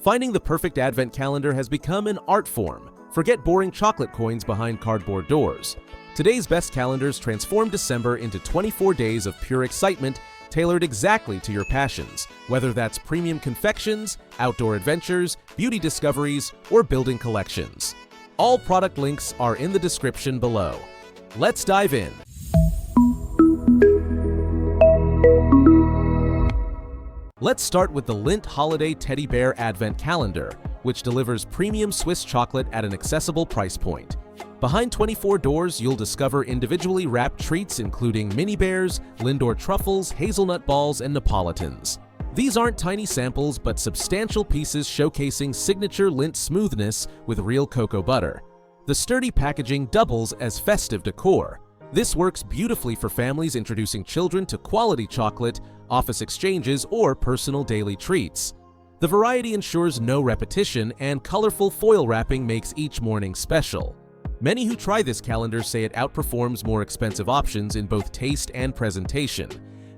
Finding the perfect advent calendar has become an art form. Forget boring chocolate coins behind cardboard doors. Today's best calendars transform December into 24 days of pure excitement tailored exactly to your passions, whether that's premium confections, outdoor adventures, beauty discoveries, or building collections. All product links are in the description below. Let's dive in. Let's start with the Lindt Holiday Teddy Bear Advent Calendar, which delivers premium Swiss chocolate at an accessible price point. Behind 24 doors, you'll discover individually wrapped treats including mini bears, Lindor truffles, hazelnut balls, and Neapolitans. These aren't tiny samples, but substantial pieces showcasing signature Lindt smoothness with real cocoa butter. The sturdy packaging doubles as festive decor. This works beautifully for families introducing children to quality chocolate, office exchanges, or personal daily treats. The variety ensures no repetition, and colorful foil wrapping makes each morning special. Many who try this calendar say it outperforms more expensive options in both taste and presentation.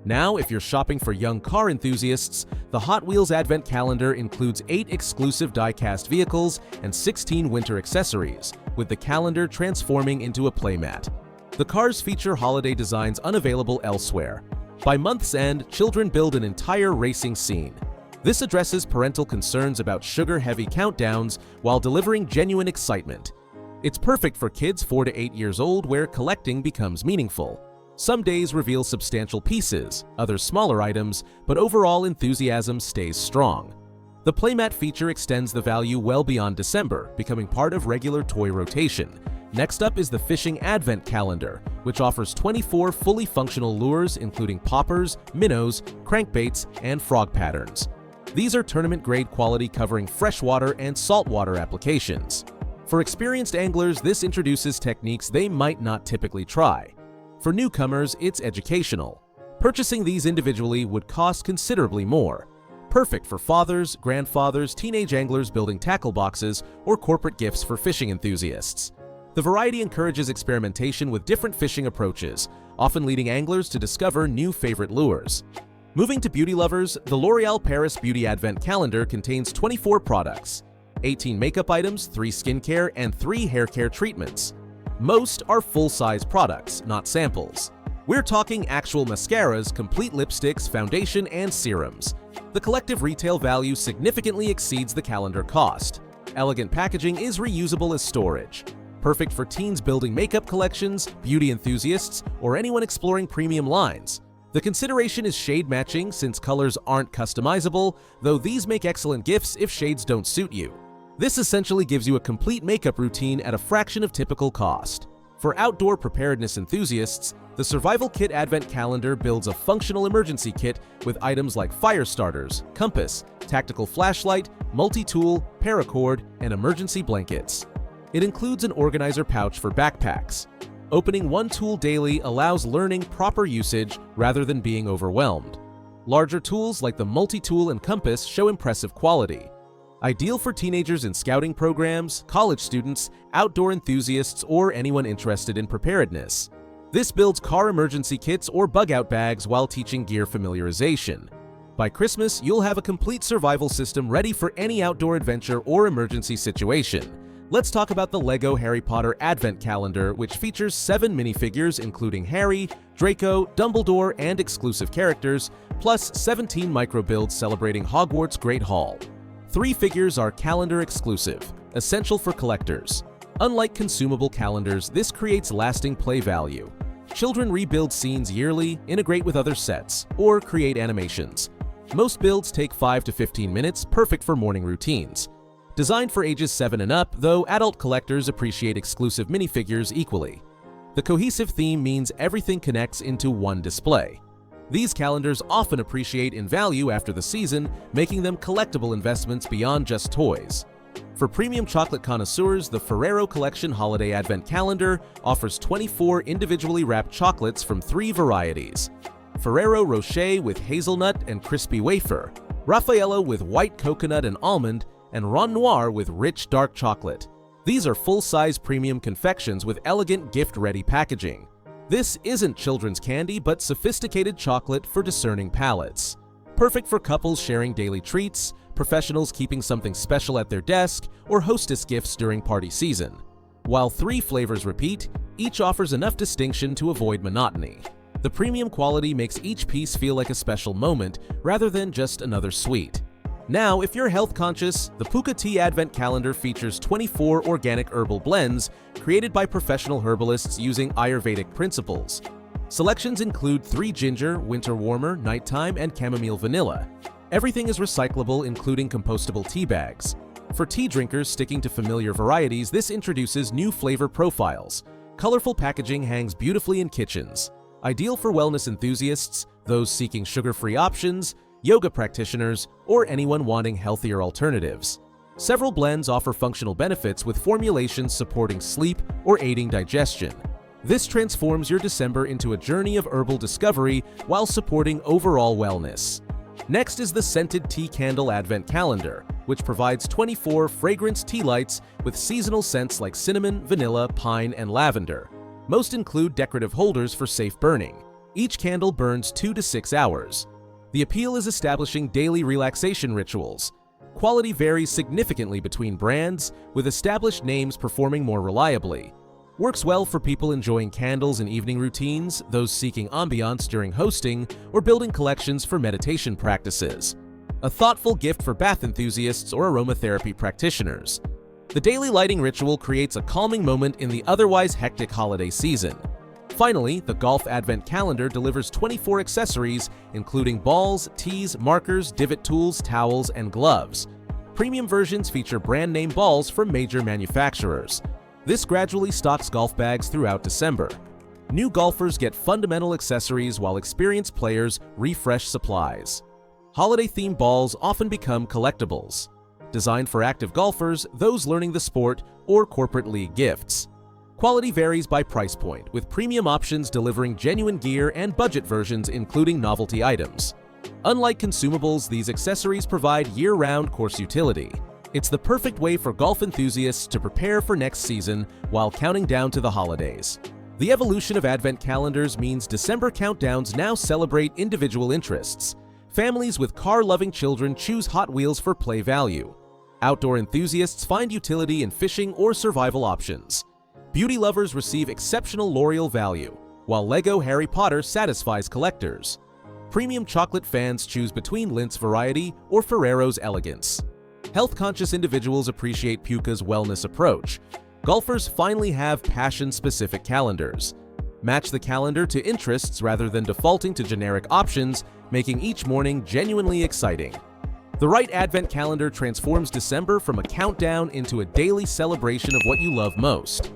Now, if you're shopping for young car enthusiasts, the Hot Wheels Advent Calendar includes 8 exclusive die-cast vehicles and 16 winter accessories, with the calendar transforming into a playmat. The cars feature holiday designs unavailable elsewhere. By month's end, children build an entire racing scene. This addresses parental concerns about sugar-heavy countdowns while delivering genuine excitement. It's perfect for kids 4 to 8 years old where collecting becomes meaningful. Some days reveal substantial pieces, others smaller items, but overall enthusiasm stays strong. The playmat feature extends the value well beyond December, becoming part of regular toy rotation. Next up is the Fishing Advent Calendar, which offers 24 fully functional lures including poppers, minnows, crankbaits, and frog patterns. These are tournament-grade quality covering freshwater and saltwater applications. For experienced anglers, this introduces techniques they might not typically try. For newcomers, it's educational. Purchasing these individually would cost considerably more. Perfect for fathers, grandfathers, teenage anglers building tackle boxes, or corporate gifts for fishing enthusiasts. The variety encourages experimentation with different fishing approaches, often leading anglers to discover new favorite lures. Moving to beauty lovers, the L'Oréal Paris Beauty Advent Calendar contains 24 products, 18 makeup items, 3 skincare, and 3 hair care treatments. Most are full-size products, not samples. We're talking actual mascaras, complete lipsticks, foundation, and serums. The collective retail value significantly exceeds the calendar cost. Elegant packaging is reusable as storage. Perfect for teens building makeup collections, beauty enthusiasts, or anyone exploring premium lines. The consideration is shade matching since colors aren't customizable, though these make excellent gifts if shades don't suit you. This essentially gives you a complete makeup routine at a fraction of typical cost. For outdoor preparedness enthusiasts, the Survival Kit Advent Calendar builds a functional emergency kit with items like fire starters, compass, tactical flashlight, multi-tool, paracord, and emergency blankets. It includes an organizer pouch for backpacks. Opening one tool daily allows learning proper usage rather than being overwhelmed. Larger tools like the multi-tool and compass show impressive quality. Ideal for teenagers in scouting programs, college students, outdoor enthusiasts, or anyone interested in preparedness. This builds car emergency kits or bug-out bags while teaching gear familiarization. By Christmas, you'll have a complete survival system ready for any outdoor adventure or emergency situation. Let's talk about the LEGO Harry Potter Advent Calendar, which features 7 minifigures including Harry, Draco, Dumbledore, and exclusive characters, plus 17 micro-builds celebrating Hogwarts Great Hall. 3 figures are calendar exclusive, essential for collectors. Unlike consumable calendars, this creates lasting play value. Children rebuild scenes yearly, integrate with other sets, or create animations. Most builds take 5 to 15 minutes, perfect for morning routines. Designed for ages 7 and up, though adult collectors appreciate exclusive minifigures equally. The cohesive theme means everything connects into one display. These calendars often appreciate in value after the season, making them collectible investments beyond just toys. For premium chocolate connoisseurs, the Ferrero Collection Holiday Advent Calendar offers 24 individually wrapped chocolates from 3 varieties: Ferrero Rocher with hazelnut and crispy wafer, Raffaello with white coconut and almond, and Ron Noir with rich dark chocolate. These are full-size premium confections with elegant gift-ready packaging. This isn't children's candy, but sophisticated chocolate for discerning palates. Perfect for couples sharing daily treats, professionals keeping something special at their desk, or hostess gifts during party season. While 3 flavors repeat, each offers enough distinction to avoid monotony. The premium quality makes each piece feel like a special moment rather than just another sweet. Now, if you're health conscious, the Pukka Tea Advent Calendar features 24 organic herbal blends created by professional herbalists using Ayurvedic principles. Selections include 3 ginger, winter warmer, nighttime, and chamomile vanilla. Everything is recyclable, including compostable tea bags. For tea drinkers sticking to familiar varieties, this introduces new flavor profiles. Colorful packaging hangs beautifully in kitchens. Ideal for wellness enthusiasts, those seeking sugar-free options, yoga practitioners, or anyone wanting healthier alternatives. Several blends offer functional benefits with formulations supporting sleep or aiding digestion. This transforms your December into a journey of herbal discovery while supporting overall wellness. Next is the Scented Tea Candle Advent Calendar, which provides 24 fragrance tea lights with seasonal scents like cinnamon, vanilla, pine, and lavender. Most include decorative holders for safe burning. Each candle burns 2 to 6 hours. The appeal is establishing daily relaxation rituals. Quality varies significantly between brands, with established names performing more reliably. Works well for people enjoying candles in evening routines, those seeking ambiance during hosting, or building collections for meditation practices. A thoughtful gift for bath enthusiasts or aromatherapy practitioners. The daily lighting ritual creates a calming moment in the otherwise hectic holiday season. Finally, the Golf Advent Calendar delivers 24 accessories, including balls, tees, markers, divot tools, towels, and gloves. Premium versions feature brand-name balls from major manufacturers. This gradually stocks golf bags throughout December. New golfers get fundamental accessories while experienced players refresh supplies. Holiday-themed balls often become collectibles. Designed for active golfers, those learning the sport, or corporate league gifts. Quality varies by price point, with premium options delivering genuine gear and budget versions including novelty items. Unlike consumables, these accessories provide year-round course utility. It's the perfect way for golf enthusiasts to prepare for next season while counting down to the holidays. The evolution of Advent calendars means December countdowns now celebrate individual interests. Families with car-loving children choose Hot Wheels for play value. Outdoor enthusiasts find utility in fishing or survival options. Beauty lovers receive exceptional L'Oreal value, while Lego Harry Potter satisfies collectors. Premium chocolate fans choose between Lindt's variety or Ferrero's elegance. Health-conscious individuals appreciate Pukka's wellness approach. Golfers finally have passion-specific calendars. Match the calendar to interests rather than defaulting to generic options, making each morning genuinely exciting. The right Advent calendar transforms December from a countdown into a daily celebration of what you love most.